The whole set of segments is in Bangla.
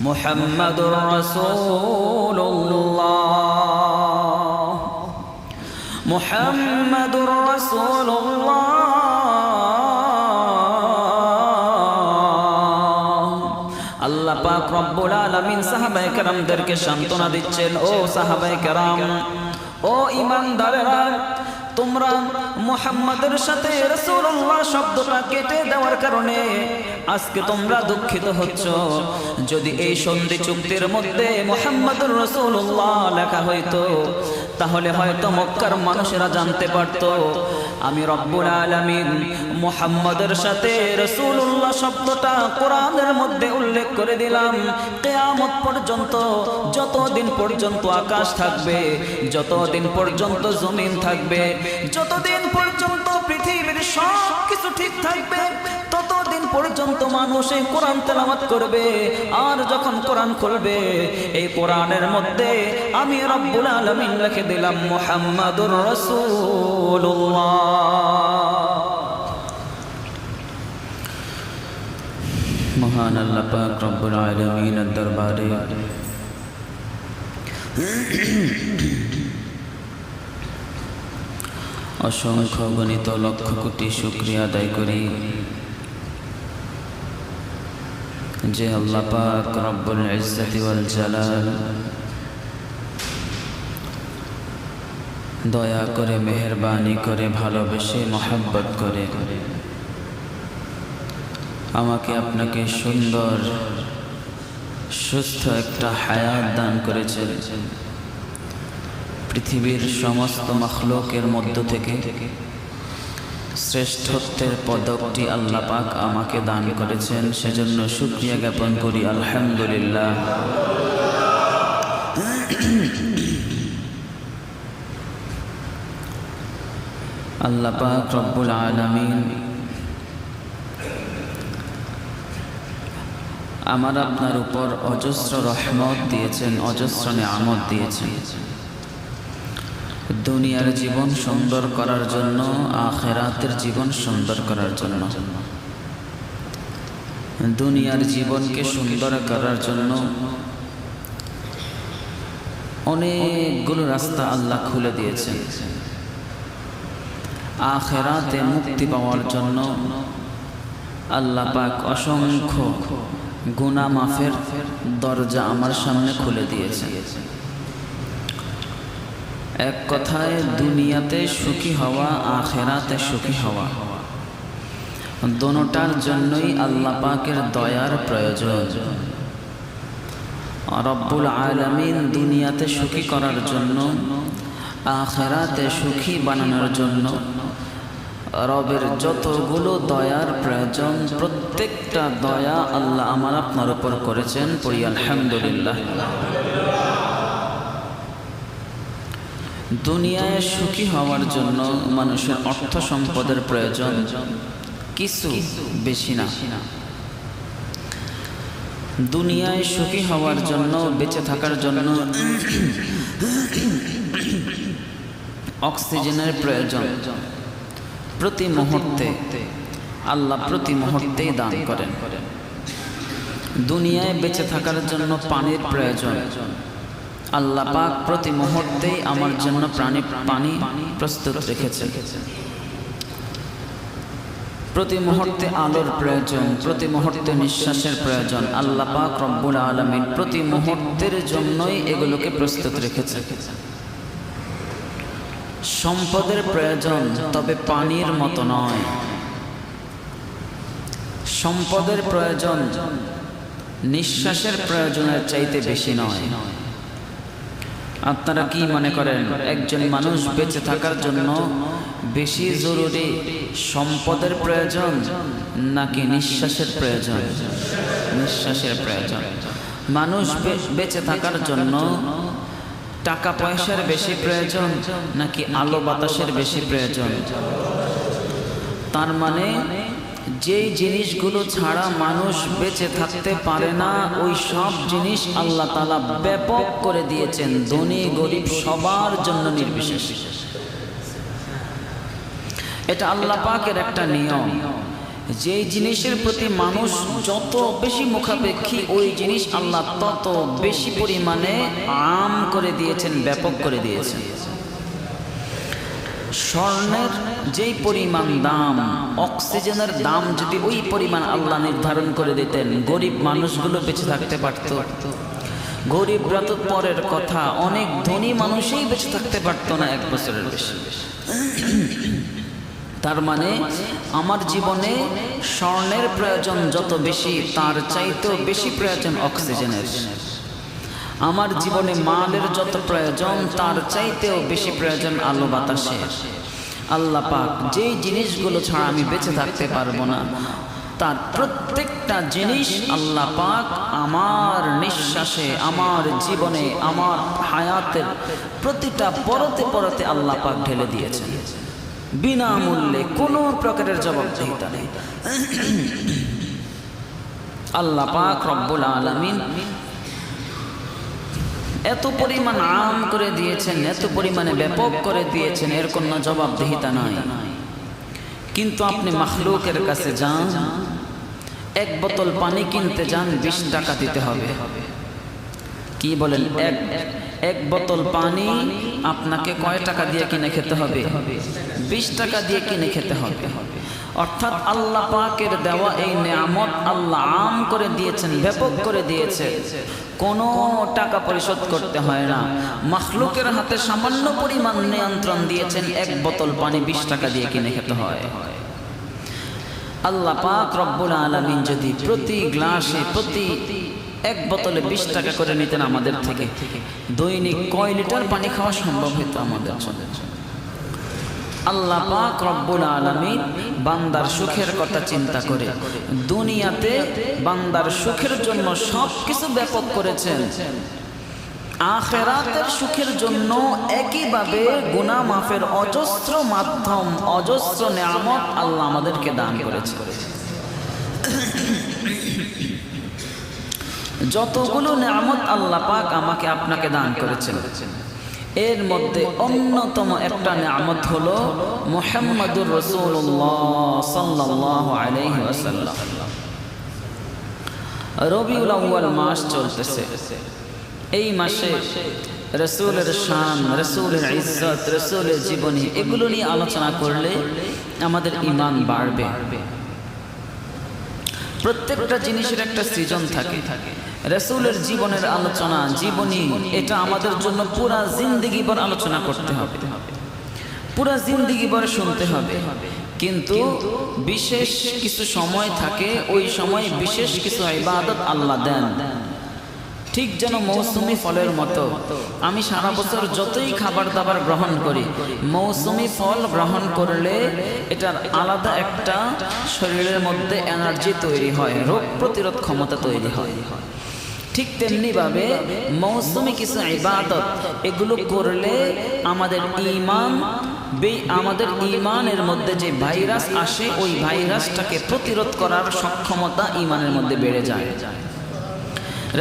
মুহাম্মাদুর রাসূলুল্লাহ, মুহাম্মাদুর রাসূলুল্লাহ। আল্লাহ পাক রব্বুল আলামিন সাহাবায়ে কেরামদেরকে সান্ত্বনা দিচ্ছেন, ও সাহাবায়ে কেরাম, ও ঈমানদারেরা, তোমরা মুহাম্মাদের সাথে রাসূলুল্লাহ শব্দটা কেটে দেওয়ার কারণে আজকে তোমরা দুঃখিত হচ্ছ। যদি এই সন্ধি চুক্তির মধ্যে মুহাম্মাদুর রাসূলুল্লাহ লেখা হইতো, তাহলে হয়তো মক্কার মানুষেরা জানতে পারত আমি রব্বুল আলামিন মুহাম্মাদের সাথে রাসূলুল্লাহ শব্দটা কোরআনের মধ্যে উল্লেখ করে দিলাম। কিয়ামত পর্যন্ত, যতদিন পর্যন্ত আকাশ থাকবে, যতদিন পর্যন্ত জমিন থাকবে, যতদিন পর্যন্ত পৃথিবীর সব কিছু ঠিক থাকবে, ততদিন পর্যন্ত মানুষ এই কোরআন তেলাওয়াত করবে। আর যখন কোরআন খুলবে, এই কোরআনের মধ্যে আমি রব্বুল আলামিন লিখে দিলাম মুহাম্মাদুর রাসূলুল্লাহ। মহান আল্লাহ পাক রব্বুল আলামিনের দরবারে অসংখ্য গণিত লক্ষ কোটি শুকরিয়া আদায় করি যে আল্লাহ পাক রব্বুল ইজ্জতি ওয়াল জালাল দয়া করে, মেহেরবানি করে, ভালোবেসে, মহব্বত করে আমাকে আপনাকে সুন্দর সুস্থ একটা হায়াত দান করেছেন। পৃথিবীর সমস্ত মাখলুকের মধ্য থেকে শ্রেষ্ঠত্বের পদকটি আল্লাহ পাক আমাকে দান করেছেন, সেজন্য শুকরিয়া জ্ঞাপন করি আলহামদুলিল্লাহ। আল্লাহ পাক রব্বুল আলামিন আমার আপনার উপর অজস্র রহমত দিয়েছেন, অজস্র নিয়ামত দিয়েছেন। দুনিয়ার জীবন সুন্দর করার জন্য, আখিরাতের জীবন সুন্দর করার জন্য, দুনিয়ার জীবনকে সুন্দর করার জন্য অনেকগুলো রাস্তা আল্লাহ খুলে দিয়েছেন। আখিরাতে মুক্তি পাওয়ার জন্য আল্লাহ পাক অসংখ্য গুনাহ মাফের দরজা আমার সামনে খুলে দিয়েছেন। এক কথায় দুনিয়াতে সুখী হওয়া, আখিরাতে সুখী হওয়া, দোনোটার জন্যই আল্লাহ পাকের দয়ার প্রয়োজন। রব্বুল আলামিন দুনিয়াতে সুখী করার জন্য, আখিরাতে সুখী বানানোর জন্য রবের যতগুলো দয়ার প্রয়োজন, প্রত্যেকটা দয়া আল্লাহ আমার আপনার উপর করেছেন। পড়ি আলহামদুলিল্লাহ। দুনিয়ায় সুখী হওয়ার জন্য মানুষের অর্থ সম্পদের প্রয়োজন, কিছু বেশি না। দুনিয়ায় সুখী হওয়ার জন্য, বেঁচে থাকার জন্য অক্সিজেনের প্রয়োজন। প্রতি মুহূর্তে আল্লাহ প্রতি মুহূর্তেই দান করেন। দুনিয়ায় বেঁচে থাকার জন্য পানির প্রয়োজন। আল্লাহ পাক প্রতি মুহূর্তেই আমার জন্য পানি প্রস্তুত রেখেছেন। প্রতি মুহূর্তে আলোর প্রয়োজন, প্রতি মুহূর্তে নিঃশ্বাসের প্রয়োজন। আল্লাহ পাক রব্বুল আলামিন প্রতি মুহূর্তের জন্যই এগুলোকে প্রস্তুত রেখেছেন। সম্পদের প্রয়োজন, তবে পানির মতো নয়। সম্পদের প্রয়োজন নিঃশ্বাসের প্রয়োজনের চাইতে বেশি নয়। আপনারা কি মনে করেন একজন মানুষ বেঁচে থাকার জন্য বেশি জরুরি সম্পদের প্রয়োজন নাকি নিঃশ্বাসের প্রয়োজন? নিঃশ্বাসের প্রয়োজন। মানুষ বেঁচে থাকার জন্য টাকা পয়সার বেশি প্রয়োজন নাকি আলো বাতাসের বেশি প্রয়োজন? তার মানে যেই জিনিসগুলো ছাড়া মানুষ বেঁচে থাকতে পারে না, ওই সব জিনিস আল্লাহ তাআলা ব্যাপক করে দিয়েছেন, ধনী গরিব সবার জন্য নির্বিশেষে। এটা আল্লাহ পাকের একটা নিয়ম। যেই জিনিসের প্রতি মানুষ যত বেশি মুখাপেক্ষী ওই জিনিস আল্লাহ তত বেশি পরিমাণে আম করে দিয়েছেন, ব্যাপক করে দিয়েছেন। স্বর্ণের যেই পরিমাণ দাম, অক্সিজেনের দাম যদি ওই পরিমাণ আল্লাহ নির্ধারণ করে দিতেন, গরিব মানুষগুলো বেঁচে থাকতে পারত। গরিবরা তো পরের কথা, অনেক ধনী মানুষই বেঁচে থাকতে পারতো না 1 বছরের বেশি। তার মানে আমার জীবনে স্বর্ণের প্রয়োজন যত বেশি, তার চাইতেও বেশি প্রয়োজন অক্সিজেনের। আমার জীবনে মালের যত প্রয়োজন, তার চাইতেও বেশি প্রয়োজন আলো বাতাসের। আল্লাহ পাক যেই জিনিসগুলো ছাড়া আমি বেঁচে থাকতে পারবো না, তার প্রত্যেকটা জিনিস আল্লাহ পাক আমার নিঃশ্বাসে, আমার জীবনে, আমার হায়াতের প্রতিটা পরতে পরতে আল্লাহ পাক ঢেলে দিয়েছেন, বিনামূল্যে, কোনো প্রকারের জবাবদিহিতা নেই। আল্লাহ পাক রব্বুল আলামিন এত পরিমাণ আম করে দিয়েছেন, এত পরিমাণে ব্যাপক করে দিয়েছেন, এর কোনো জবাবদিহিতা নাই। কিন্তু আপনি মাখলুকের কাছে যান, 1 বোতল পানি কিনতে যান, 20 টাকা দিতে হবে। কি বলেন? এক বোতল পানি আপনাকে কয় টাকা দিয়ে কিনে খেতে হবে? 20 টাকা দিয়ে কিনে খেতে হবে। অর্থাৎ আল্লাহ পাকের দেওয়া এই নেয়ামত আল্লাহ আম করে দিয়েছেন, ব্যাপক করে দিয়েছে, কোনো টাকা পরিশোধ করতে হয় না। মাখলুকের হাতে সামান্য পরিমাণ নিয়ন্ত্রণ দিয়েছেন, 1 বোতল পানি 20 টাকা দিয়ে কিনে খেতে হয়। আল্লাহ পাক রব্বুল আলামিন যদি প্রতি গ্লাসে, প্রতি 1 বোতলে 20 টাকা করে নিতেন আমাদের থেকে, দৈনিক কয় লিটার পানি খাওয়া সম্ভব হতো আমাদের জন্য? আল্লাহ পাক রব্বুল আলামিন বান্দার সুখের কথা চিন্তা করে দুনিয়াতে বান্দার সুখের জন্য সবকিছু ব্যাপক করেছেন। আখিরাতের সুখের জন্য একইভাবে গুনাহ মাফের অজস্র মাধ্যম, অজস্র নেয়ামত আল্লাহ আমাদেরকে দান করেছেন। যতগুলো নেয়ামত আল্লাহ পাক আমাকে আপনাকে দান করেছেন, এর মধ্যে অন্যতম একটা নেয়ামত হলো মুহাম্মাদুর রাসূলুল্লাহ সাল্লাল্লাহু আলাইহি ওয়াসাল্লাম। রবিউল আউয়াল মাস চলতেছে। এই মাসে রাসূলের শান, রাসূলের ইজ্জত, রাসূলের জীবনী, এগুলো নিয়ে আলোচনা করলে আমাদের ঈমান বাড়বে। প্রত্যেকটা জিনিসের একটা সৃজন থাকে। রাসূলের জীবনের আলোচনা, জীবনী, এটা আমাদের জন্য পুরা জিন্দেগি ভর আলোচনা করতে হবে, পুরা জিন্দেগি ভর শুনতে হবে। কিন্তু বিশেষ কিছু সময় থাকে, ওই সময় বিশেষ কিছু ইবাদত আল্লাহ দেন। ঠিক যেন মৌসুমি ফলের মতো, আমি সারা বছর যতই খাবার দাবার গ্রহণ করি, মৌসুমি ফল গ্রহণ করলে এটার আলাদা একটা শরীরের মধ্যে এনার্জি তৈরি হয়, রোগ প্রতিরোধ ক্ষমতা তৈরি হয়। ঠিক তেমনিভাবে মৌসুমি কিছু ইবাদত, এগুলো করলে আমাদের ঈমানের মধ্যে যে ভাইরাস আসে, ওই ভাইরাসটাকে প্রতিরোধ করার সক্ষমতা ঈমানের মধ্যে বেড়ে যায়।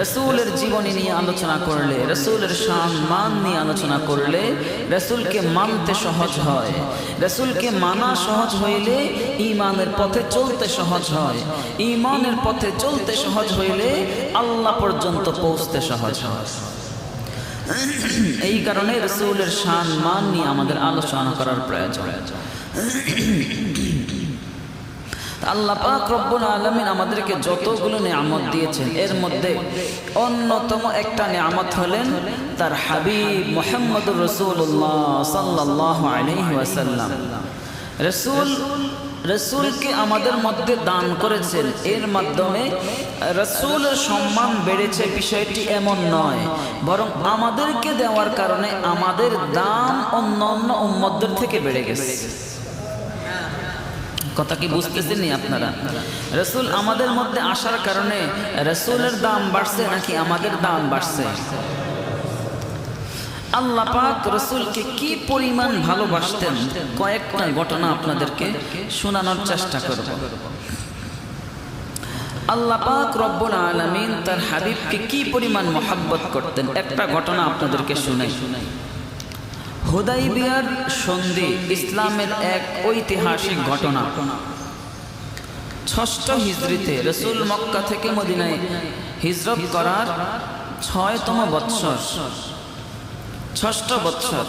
রাসূলের জীবনী নিয়ে আলোচনা করলে, রাসূলের শান মান নিয়ে আলোচনা করলে রাসূলকে মানতে সহজ হয়। রাসূলকে মানা সহজ হইলে ঈমানের পথে চলতে সহজ হয়। ঈমানের পথে চলতে সহজ হইলে আল্লাহ পর্যন্ত পৌঁছতে সহজ হয়। এই কারণে রাসূলের শান মান নিয়ে আমাদের আলোচনা করার প্রয়োজন। আল্লাহ পাক রব্বুল আলামিন আমাদেরকে যতগুলো নিয়ামত দিয়েছেন, এর মধ্যে অন্যতম একটা নিয়ামত হলেন তার হাবিব মুহাম্মদুর রাসূলুল্লাহ সাল্লাল্লাহু আলাইহি ওয়াসাল্লাম। রাসূলকে আমাদের মধ্যে দান করেছেন, এর মাধ্যমে রাসূলের সম্মান বেড়েছে, বিষয়টি এমন নয়, বরং আমাদেরকে দেওয়ার কারণে আমাদের দাম অন্যান্য উম্মতদের থেকে বেড়ে গেছে। কথা কি বুঝতেছেন আপনারা? রাসূল আমাদের মধ্যে আসার কারণে রাসূলের দাম বাড়ছে নাকি আমাদের দাম বাড়ছে? আল্লাহ পাক রাসূলকে কি পরিমাণ ভালোবাসতেন, কয়েকটা ঘটনা আপনাদেরকে শোনানোর চেষ্টা করব। আল্লাহ পাক রব্বুল আলামিন তার হাবিবকে কি পরিমাণ মহব্বত করতেন, একটা ঘটনা আপনাদেরকে শোনাই। হুদাইবিয়ার সন্ধি ইসলামের এক ঐতিহাসিক ঘটনা। ষষ্ঠ হিজরিতে রাসূল মক্কা থেকে মদিনায় হিজরত করার ৬তম বৎসর, ষষ্ঠ বৎসর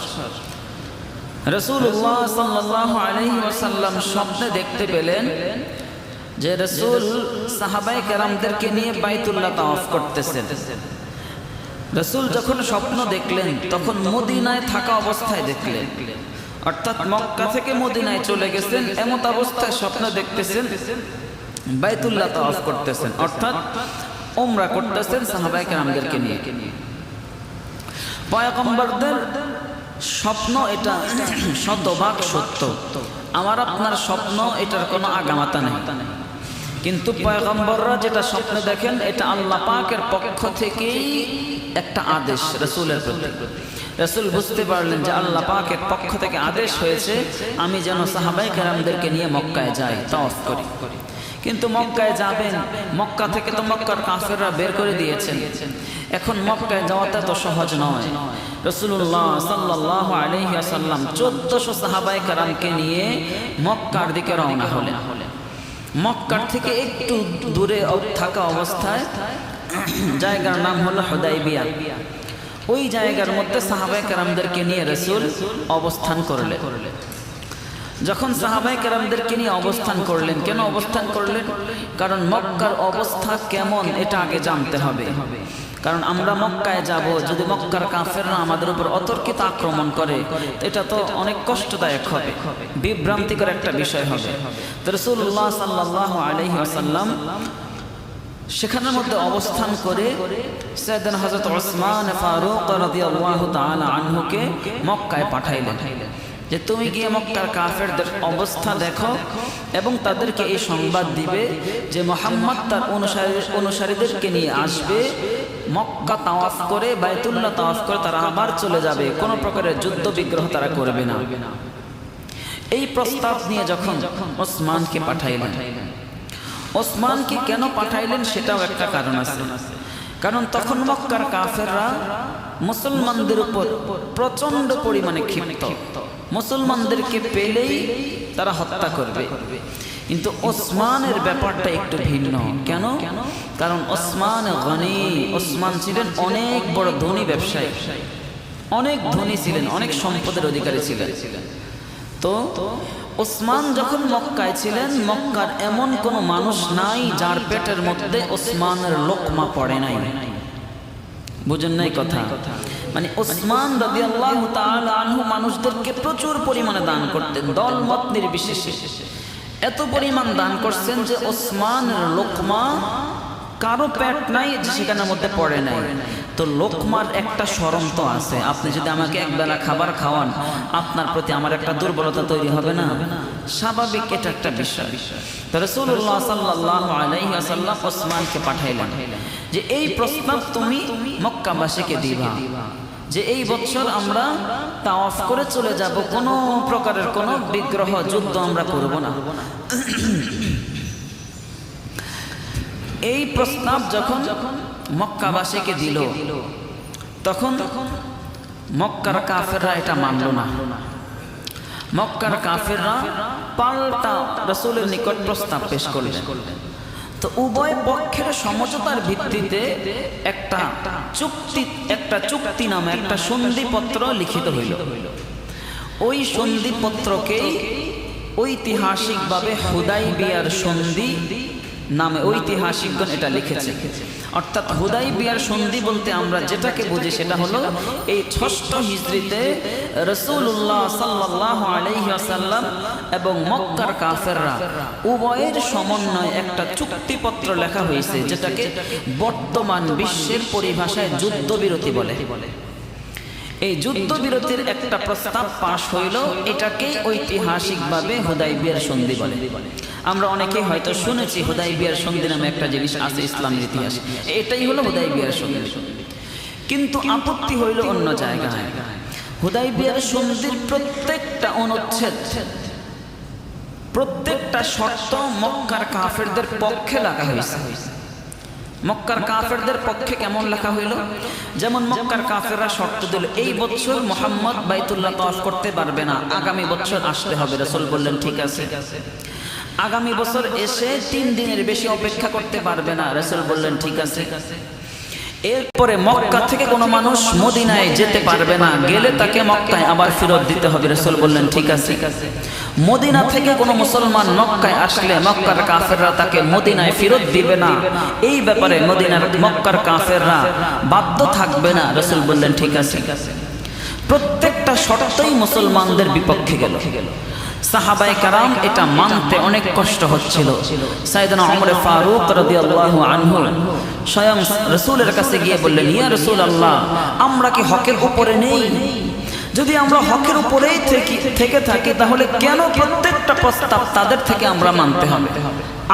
রাসূলুল্লাহ সাল্লাল্লাহু আলাইহি ওয়াসাল্লাম স্বপ্নে দেখতে পেলেন যে রাসূল সাহাবায়ে কেরামদেরকে নিয়ে বাইতুল্লাহ তাওয়াফ করতেছেন। রাসূল যখন স্বপ্ন দেখলেন তখন মদিনায় থাকা অবস্থায় দেখলেন, অর্থাৎ মক্কা থেকে মদিনায় চলে গেছেন, এমত অবস্থায় স্বপ্ন দেখতেছেন বাইতুল্লাহ তাওয়াফ করতেছেন, অর্থাৎ উমরা করতেছেন সাহাবায়ে কেরামদেরকে নিয়ে। পয়গম্বরদের স্বপ্ন এটা শতভাগ সত্য, আমার আপনার স্বপ্ন এটার কোনো আগামাতা নেই, কিন্তু পয়গম্বররা যেটা স্বপ্ন দেখেন এটা আল্লাহ পাকের পক্ষ থেকেই একটা আদেশ রাসূলের প্রতি। রাসূল বুঝতে পারলেন যে আল্লাহ পাকের পক্ষ থেকে আদেশ হয়েছে আমি যেন সাহাবায়ে কেরামদেরকে নিয়ে মক্কায় যাই, তাওয়াফ করি। কিন্তু মক্কায় যাবেন, মক্কা থেকে তো মক্কার কাফেররা বের করে দিয়েছেন, এখন মক্কায় যাওয়াটা তো সহজ নয়। রাসূলুল্লাহ সাল্লাল্লাহু আলাইহি ওয়াসাল্লাম 1400 সাহাবায়ে কেরামকে নিয়ে মক্কার দিকে রওনা হলেন। মক্কার থেকে একটু দূরে থাকা অবস্থায় জায়গার নাম হলো হুদাইবিয়া, ওই জায়গার মধ্যে সাহাবায়ে কেরামদেরকে নিয়ে রাসূল অবস্থান করলেন। যখন সাহাবায়ে কেরামদেরকে নিয়ে অবস্থান করলেন, কেন অবস্থান করলেন? কারণ মক্কার অবস্থা কেমন এটা আগে জানতে হবে। কারণ আমরা মক্কায় যাব, যদি মক্কার কাফেররা আমাদের উপর অতর্কিত আক্রমণ করে এটা তো অনেক কষ্টদায়ক হবে, বিভ্রান্তিকর একটা বিষয় হবে। তো রাসূলুল্লাহ সাল্লাল্লাহু আলাইহি ওয়াসাল্লাম সেখানের মধ্যে অবস্থান করে সাইয়েদনা হযরত ওসমান ফারুক রাদিয়াল্লাহু তাআলা আনহুকে মক্কায় পাঠাইলেন যে তুমি গিয়ে মক্কার কাফেরদের অবস্থা দেখো এবং তাদেরকে এই সংবাদ দিবে যে মুহাম্মদ তার অনুসারীদেরকে নিয়ে আসবে, মক্কা তাওয়াফ করে বাইতুল্লাহ তাওয়াফ করে তারা আবার চলে যাবে, কোনো প্রকারের যুদ্ধ বিগ্রহ তারা করবে না। এই প্রস্তাব নিয়ে যখন ওসমানকে পাঠাইলেন, ওসমানকে কেন পাঠাইলেন সেটাও একটা কারণ আছে। কারণ তখন মক্কার কাফেররা মুসলমানদের উপর প্রচন্ড পরিমাণে ক্ষিপ্ত, মুসলমানদেরকে পেলেই তারা হত্যা করবে। কিন্তু ওসমানের ব্যাপারটা একটু ভিন্ন। কেন? কারণ ওসমান গনি, ওসমান ছিলেন অনেক বড় ধনী ব্যবসায়ী, অনেক ধনী ছিলেন, অনেক সম্পদের অধিকারী ছিলেন। তো ওসমান যখন মক্কায় ছিলেন, মক্কার এমন কোনো মানুষ নাই যার পেটের মধ্যে ওসমানের লোকমা পড়ে নাই। বুঝেন নাই কথা? মানে ওসমান রাদিয়াল্লাহু তাআলা আনহু মানুষদেরকে প্রচুর পরিমাণে দান করতেন, দলমত নির্বিশেষে এত পরিমাণ দান করছেন যে ওসমানের লোকমা কারো পেট নাই যে সেখানের মধ্যে পড়ে নাই। তো লোকমার একটা শরম তো আছে, আপনি যদি আমাকে একবেলা খাবার খাওয়ান আপনার প্রতি আমার একটা দুর্বলতা তৈরি হবে না? স্বাভাবিক, এটা একটা বিষয়। তো রাসূলুল্লাহ সাল্লাল্লাহু আলাইহি ওয়াসাল্লাম ওসমানকে পাঠাইলেন যে এই প্রস্তাব তুমি মক্কাবাসীকে দিবা যে এই বছর আমরা তাওয়াফ করে চলে যাব, কোনো প্রকারের কোনো বিগ্রহ যুদ্ধ আমরা করব না। এই প্রস্তাব যখন মক্কাবাসীকে দিল তখন মক্কার কাফেররা এটা মানল না। মক্কার কাফেররা পাল্টা রাসূলের নিকট প্রস্তাব পেশ করলেন। তো উভয় পক্ষের সমঝোতার ভিত্তিতে একটা চুক্তি নামে একটা সন্ধিপত্র লিখিত হইল। ওই সন্ধিপত্রকেই ঐতিহাসিকভাবে হুদাইবিয়ার সন্ধি নামে ঐতিহাসিকগণ এটা লিখেছে। অর্থাৎ হুদাইবিয়ার সন্ধি বলতে আমরা যেটাকে বুঝি সেটা হলো এই ৬ষ্ঠ হিজরিতে রাসূলুল্লাহ সাল্লাল্লাহু আলাইহি ওয়াসাল্লাম এবং মক্কার কাফেররা উভয়ের সমন্বয়ে একটা চুক্তিপত্র লেখা হয়েছে, যেটাকে বর্তমান বিশ্বের পরিভাষায় যুদ্ধবিরতি বলে। এই যুদ্ধবিরতির একটা প্রস্তাব পাশ হইল, এটাকে ঐতিহাসিকভাবে হুদাইবিয়ার সন্ধি বলে। আমরা অনেকেই হয়তো শুনেছি হুদাইবিয়ার সন্ধি নামে একটা জিনিস আছে ইসলামের ইতিহাসে, এটাই হলো হুদাইবিয়ার সন্ধি। কিন্তু আপত্তি হইল অন্য জায়গায়। হুদাইবিয়ার সন্ধির প্রত্যেকটা অনুচ্ছেদ, প্রত্যেকটা শর্ত মক্কার কাফেরদের পক্ষে লেখা হয়েছে। মক্কার কাফেরদের পক্ষে কেমন লেখা হইল? যেমন মক্কার কাফেররা শর্ত দিল এই বছর মুহাম্মদ বাইতুল্লাহ তাওয়াফ করতে পারবে না, আগামী বছর আসতে হবে। রাসূল বললেন ঠিক আছে। আগামী বছর এসে 3 দিনের বেশি অপেক্ষা করতে পারবে না। রাসূল বললেন ঠিক আছে। এরপরে মক্কা থেকে কোনো মানুষ মদিনায় যেতে পারবে না, গেলে তাকে মক্কায় আবার ফেরত দিতে হবে। রাসূল বললেন ঠিক আছে। মদিনা থেকে কোনো মুসলমান মক্কায় আসলে মক্কার কাফেররা তাকে মদিনায় ফেরত দিবে না, এই ব্যাপারে মক্কার কাফেররা বাধ্য থাকবে না। রাসূল বললেন ঠিক আছে। প্রত্যেকটা শর্তই মুসলমানদের বিপক্ষে গেল। সাহাবায়ে কেরাম এটা মানতে অনেক কষ্ট হচ্ছিল। সাইয়েদনা ওমর ফারুক রাদিয়াল্লাহু আনহু স্বয়ং রাসূলের কাছে গিয়ে বললেন, ইয়া রাসূলুল্লাহ, আমরা কি হকের উপরে নেই? যদি আমরা হকের উপরেই থেকে থাকি তাহলে কেন প্রত্যেকটা প্রস্তাব তাদের থেকে আমরা মানতে হবে?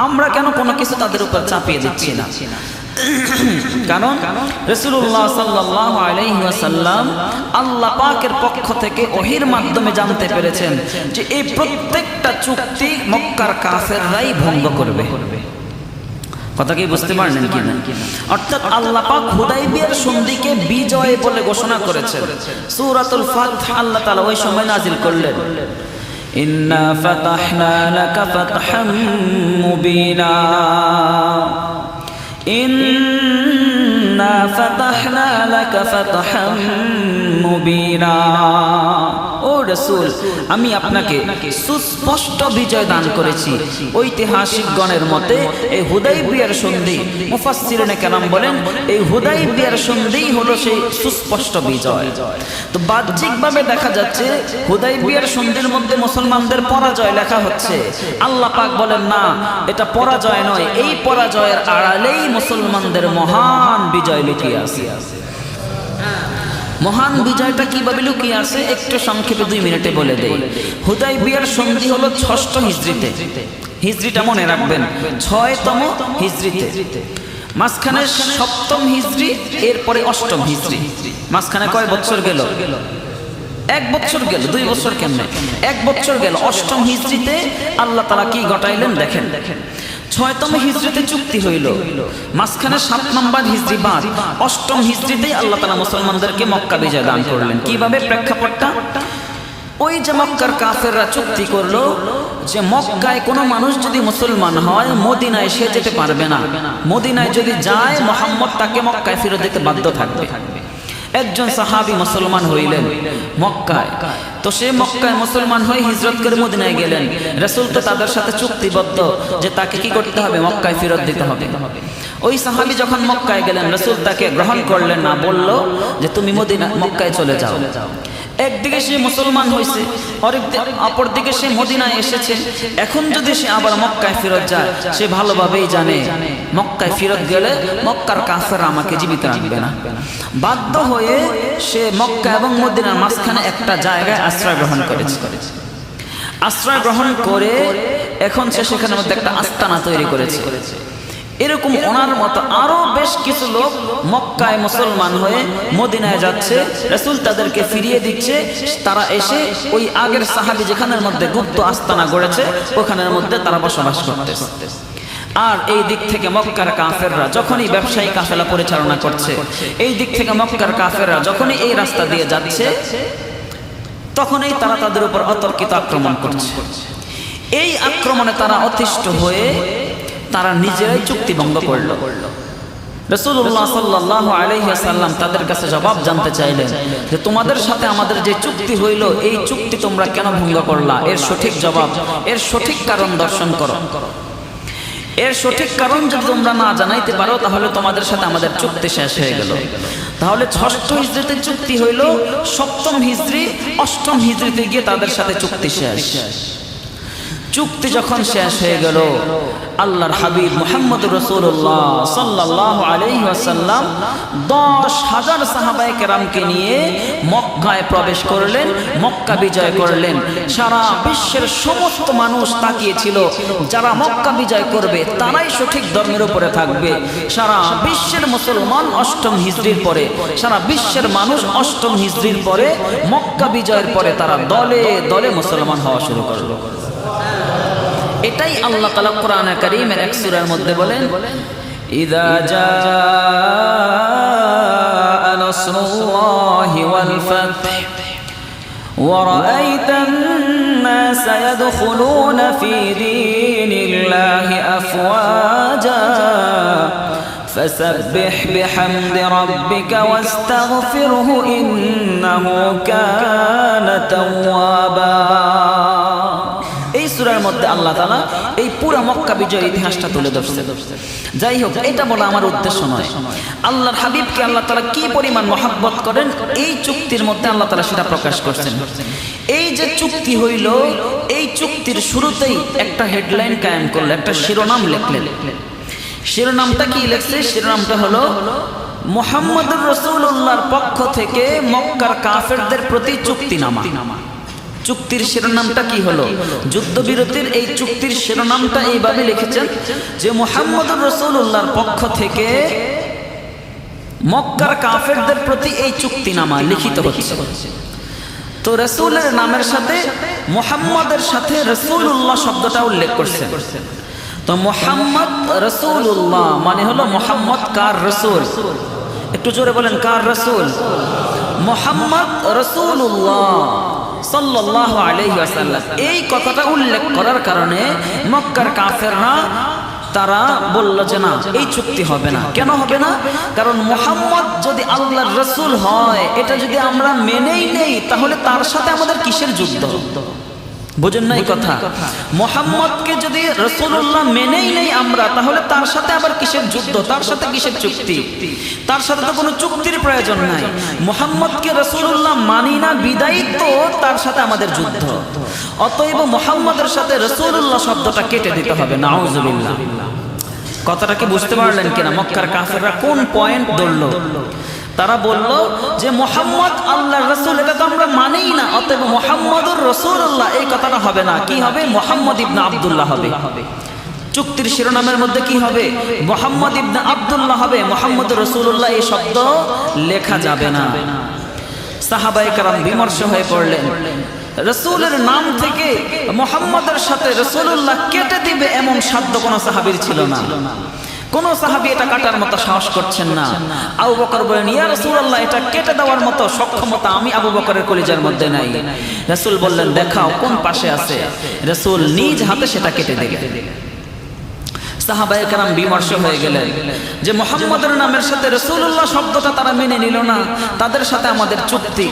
আমরা কেন কোনো কিছু তাদের উপর চাপিয়ে দিচ্ছি না? কারণ রাসূলুল্লাহ সাল্লাল্লাহু আলাইহি ওয়াসাল্লাম আল্লাহ পাকের পক্ষ থেকে ওহীর মাধ্যমে জানতে পেরেছেন যে এই প্রত্যেকটা চুক্তি মক্কার কাফেররাই ভঙ্গ করবে। কথা কি বুঝতে পারলেন কিনা? অর্থাৎ আল্লাহ পাক হুদাইবিয়ার সন্ধিকে বিজয় বলে ঘোষণা করেছেন। সূরাতুল ফাতহ আল্লাহ তাআলা ওই সময় নাজিল করলেন, ইন্না ফাতাহনা লাকা ফাতহাম মুবিনা, ইন্না ফাতাহনা লাকা ফাতহাম মুবিনা। ও রাসূল, আমি আপনাকে সুস্পষ্ট বিজয় দান করেছি। ঐতিহাসিকগণের মতে এই হুদাইবিয়ার সন্ধি, মুফাসসিরিনে কেরাম বলেন এই হুদাইবিয়ার সন্ধিই হলো সেই সুস্পষ্ট বিজয়। তো বাহ্যিকভাবে দেখা যাচ্ছে হুদাইবিয়ার সন্ধির মধ্যে মুসলমানদের পরাজয় লেখা হচ্ছে। আল্লাহ পাক বলেন না, এটা পরাজয় নয়, এই পরাজয়ের আড়ালেই মুসলমানদের মহান বিজয় লুকিয়ে আছে। মহান বিজয়টা কিভাবে লুকিয়ে আছে একটু সংক্ষেপে 2 মিনিটে বলে দেই। হুদাইবিয়ার সন্ধি হলো 6ষ্ঠ হিজরিতে, হিজরিটা মনে রাখবেন, 6তম হিজরিতে। মাঝখানে 7ম হিজরি, এরপরে 8ম হিজরি। মাঝখানে কয় বছর গেল? 1 বছর গেল। 2 বছর কেমনে? 1 বছর গেল। 8ম হিজরিতে আল্লাহ তাআলা কি ঘটাইলেন দেখেন। 6তম হিজরিতে চুক্তি হইল, মাঝখানে 7 নম্বর হিজরি বাদ, 8ম হিজরিতেই আল্লাহ তাআলা মুসলমানদেরকে মক্কা বিজয় দান করলেন। কিভাবে? প্রেক্ষাপটটা ওই যে মক্কার কাফেররা চুক্তি করলো যে মক্কায় কোনো মানুষ যদি মুসলমান হয় মদিনায় সে যেতে পারবে না, মদিনায় যদি যায় মুহাম্মদ তাকে মক্কায় ফেরত দিতে বাধ্য থাকবে। একজন সাহাবী মুসলমান হইলেন মক্কায়, তো সে মক্কায় মুসলমান হয়ে হিজরত করে মদিনায় গেলেন। রাসূল তো তাদের সাথে চুক্তিবদ্ধ যে তাকে কি করতে হবে? মক্কায় ফেরত দিতে হবে। ওই সাহাবী যখন মক্কায় গেলেন, রাসূল তাকে গ্রহণ করলেন না, বলল যে তুমি মক্কায় চলে যাও। একদিকে সে মুসলমান হয়েছে, অপরদিকে সে মদিনায় এসেছে। এখন যদি সে আবার মক্কায় ফেরত যায়, সে ভালোভাবেই জানে মক্কায় ফেরত গেলে মক্কার কাফেররা আমাকে জীবিত রাখবে না। বাধ্য হয়ে সে মক্কা এবং মদিনার মাঝখানে একটা জায়গায় আশ্রয় গ্রহণ করেছে। আশ্রয় গ্রহণ করে এখন সে সেখানের মধ্যে একটা আস্তানা তৈরি করেছে। এরকম ওনার মতো আরো বেশ কিছু লোক মক্কায় মুসলমান হয়ে মদিনায় যাচ্ছে, রাসূল তাদেরকে ফিরিয়ে দিচ্ছে। তারা এসে ওই আগের সাহাবী যেখানের মধ্যে গুপ্ত আস্তানা গড়েছে ওখানের মধ্যে তারা বসবাস করতেছে। আর এই দিক থেকে মক্কার কাফেররা যখনই ব্যবসায়ী কাফেলা পরিচালনা করছে, এই দিক থেকে মক্কার কাফেররা যখনই এই রাস্তা দিয়ে যাচ্ছে, তখনই তারা তাদের উপর অতর্কিত আক্রমণ করছে। এই আক্রমণে তারা অতিষ্ঠ হয়ে তারা নিজেরাই চুক্তি ভঙ্গ করল। রাসূলুল্লাহ সাল্লাল্লাহু আলাইহি ওয়াসাল্লাম তাদের কাছে জবাব জানতে চাইলেন যে তোমাদের সাথে আমাদের যে চুক্তি হইল, এই চুক্তি তোমরা কেন ভঙ্গ করলা? এর সঠিক জবাব, এর সঠিক কারণ দর্শন করো। এর সঠিক কারণ যদি তোমরা না জানাইতে পারো তাহলে তোমাদের সাথে আমাদের চুক্তি শেষ হয়ে গেল। তাহলে 6ষ্ঠ হিজরিতে চুক্তি হইল, 7ম হিজরি 8ম হিজরিতে গিয়ে তাদের সাথে চুক্তি শেষ। চুক্তি যখন শেষ হয়ে গেল, আল্লাহর হাবিব মুহাম্মদ রাসূলুল্লাহ সাল্লাল্লাহু আলাইহি ওয়াসাল্লাম 10,000 সাহাবায়ে কেরামকে নিয়ে মক্কায় প্রবেশ করলেন, মক্কা বিজয় করলেন। সারা বিশ্বের সমস্ত মানুষ তাকিয়েছিল যারা মক্কা বিজয় করবে তারাই সঠিক ধর্মের উপরে থাকবে। সারা বিশ্বের মুসলমান 8ম হিজরির পরে, সারা বিশ্বের মানুষ 8ম হিজরির পরে মক্কা বিজয়ের পরে তারা দলে দলে মুসলমান হওয়া শুরু করলো। এটাই আল্লাহ তাআলা কোরআনে কারীমের এক সূরার মধ্যে বলেন, ইযা জাআ নাসরুল্লাহি ওয়াল ফাতহ ওয়া রাআইতান নাস سيدخلون في دين الله أفواجا فسبح بحمد ربك واستغفره إنه كان توابا এই সূরার মধ্যে আল্লাহ তাআলা এই পুরো মক্কা বিজয়ের ইতিহাসটা তুলে ধরছেন। যাই হোক, এটা বলা আমার উদ্দেশ্য নয়। আল্লাহর হাবিবকে আল্লাহ তাআলা কি পরিমাণ মহব্বত করেন এই চুক্তির মধ্যে আল্লাহ তাআলা সেটা প্রকাশ করছেন। এই যে চুক্তি হইল, এই চুক্তির শুরুতেই একটা হেডলাইন কায়েম করলো, একটা শিরোনাম লিখলেন। শিরোনামটা কি লিখছে? শিরোনামটা হলো মুহাম্মদুর রাসূলুল্লাহর পক্ষ থেকে মক্কার কাফেরদের প্রতি চুক্তিনামা। চুক্তির শিরোনামটা কি হলো? যুদ্ধবিরতির এই চুক্তির শিরোনামটা এইভাবে লিখেছেন যে মুহাম্মদুর রাসূলুল্লাহর পক্ষ থেকে মক্কার কাফেরদের প্রতি এই চুক্তিনামা লিখিত হচ্ছে। তো রাসূলের নামের সাথে মুহাম্মদের সাথে রাসূলুল্লাহ শব্দটা উল্লেখ করছে। তো মুহাম্মদ রাসূলুল্লাহ মানে হলো মুহাম্মদ কার রাসূল? একটু জোরে বলেন, কার রাসূল? মুহাম্মদ রাসূলুল্লাহ সাল্লাল্লাহু আলাইহি ওয়াসাল্লাম। এই কথাটা উল্লেখ করার কারণে মক্কার কাফেররা তারা বলল যে না, এই চুক্তি হবে না। কেন হবে না? কারণ মুহাম্মদ যদি আল্লাহর রাসূল হয়, এটা যদি আমরা মেনেই নেই, তাহলে তার সাথে আমাদের কিসের যুদ্ধ? বুঝেন না এই কথা? মুহাম্মদকে যদি রাসূলুল্লাহ মেনেই নেই আমরা, তাহলে তার সাথে আবার কিসের যুদ্ধ? তার সাথে কিসের চুক্তি? তার সাথে তো কোনো চুক্তির প্রয়োজন নাই। মুহাম্মদকে রাসূলুল্লাহ মানি না বিদায়ী তো তার সাথে আমাদের যুদ্ধ। অতএব মুহাম্মদের সাথে রাসূলুল্লাহ শব্দটা কেটে দিতে হবে। নাউজুবিল্লাহ। কথাটা কি বুঝতে পারলেন কিনা? মক্কার কাফেররা কোন পয়েন্ট ধরলো? তারা বলল যে মুহাম্মদ আল্লাহর রাসূল, এটা তো আমরা মানিই না, অতএব মুহাম্মদুর রাসূলুল্লাহ এই কথাটা হবে না। কি হবে? মুহাম্মদ ইবনে আব্দুল্লাহ হবে। চুক্তির শিরোনামের মধ্যে কি হবে? মুহাম্মদ ইবনে আব্দুল্লাহ হবে। মুহাম্মদুর রাসূলুল্লাহ এই শব্দ লেখা যাবে না। সাহাবায়ে কেরাম বিমর্ষ হয়ে পড়লেন। রাসূলের নাম থেকে মুহাম্মদের সাথে রাসূলুল্লাহ কেটে দিবে এমন সাধ্য কোন সাহাবীর ছিল না। কোন সাহাবী এটা কাটার মতো সাহস করছেন না। আবু বকর বলেন, ইয়া রাসূলুল্লাহ, এটা কেটে দেওয়ার মতো সক্ষমতা আমি আবু বকরের কলিজার মধ্যে নাই। রাসূল বললেন, দেখাও কোন পাশে আছে। রাসূল নিজ হাতে সেটা কেটে দিলেন। সাহাবায়ে কেরাম বিমর্ষ হয়ে গেলেন যে মুহাম্মদের নামের সাথে রাসূলুল্লাহ শব্দটা তারা মেনে নিল না, তাদের সাথে আমাদের চুক্তি।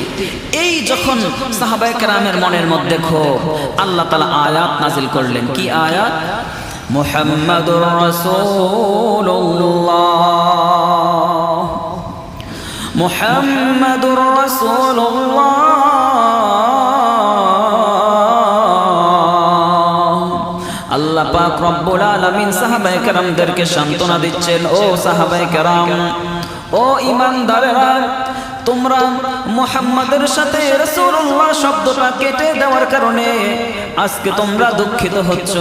এই যখন সাহাবায়ে কেরামের মনের মধ্যে ক্ষোভ, আল্লাহ তাআলা আয়াত নাযিল করলেন। কি আয়াত? মুহাম্মাদুর রাসূলুল্লাহ, মুহাম্মাদুর রাসূলুল্লাহ। আল্লাহ পাক রব্বুল আলামিন সাহাবায়ে কেরামদেরকে সান্ত্বনা দিচ্ছেন, ও সাহাবায়ে কেরাম, ও ঈমানদারেরা, তোমরা মুহাম্মাদের সাথে রাসূলুল্লাহ শব্দটা কেটে দেওয়ার কারণে আজকে তোমরা দুঃখিত হচ্ছ।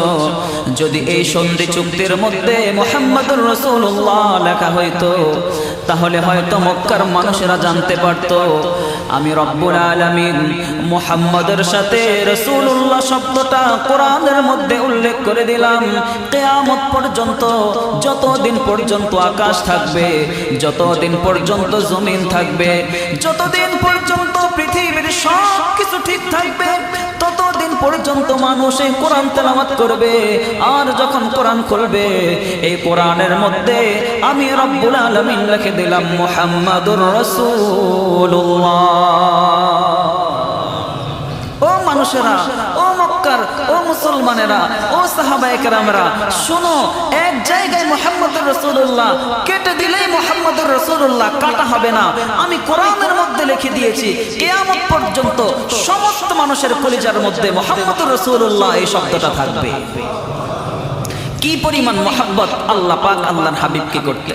যদি এই সন্ধি চুক্তির মধ্যে মুহাম্মাদুর রাসূলুল্লাহ লেখা হইতো, তাহলে হয়তো মক্কার মানুষেরা জানতে পারত আমি রব্বুল আলামিন মুহাম্মাদের সাথে রাসূলুল্লাহ শব্দটা কোরআনের মধ্যে উল্লেখ করে দিলাম। কিয়ামত পর্যন্ত, যতদিন পর্যন্ত আকাশ থাকবে, যতদিন পর্যন্ত জমিন থাকবে, যতদিন পর্যন্ত পৃথিবীর সব কিছু ঠিক থাকবে, ততদিন পর্যন্ত মানুষ এই কোরআন তেলাওয়াত করবে। আর যখন কোরআন খুলবে, এই কোরআনের মধ্যে আমি রব্বুল আলামিন লিখে দিলাম মুহাম্মাদুর রাসূলুল্লাহ। ও মানুষেরা, ও মক্কার, ও মুসলমানেরা, ও সাহাবায়ে কেরামরা, শোনো, এক জায়গায় মুহাম্মাদুর রাসূলুল্লাহ কেটে দিলেই মুহাম্মাদুর রাসূলুল্লাহ কাটা হবে না। আমি কোরআনের মধ্যে লিখে দিয়েছি, কিয়ামত পর্যন্ত সমস্ত মানুষের কলিজার মধ্যে মুহাম্মাদুর রাসূলুল্লাহ এই শব্দটা থাকবে। কি পরিমাণ মহব্বত আল্লাহ পাক আল্লাহর হাবিবকে করতে।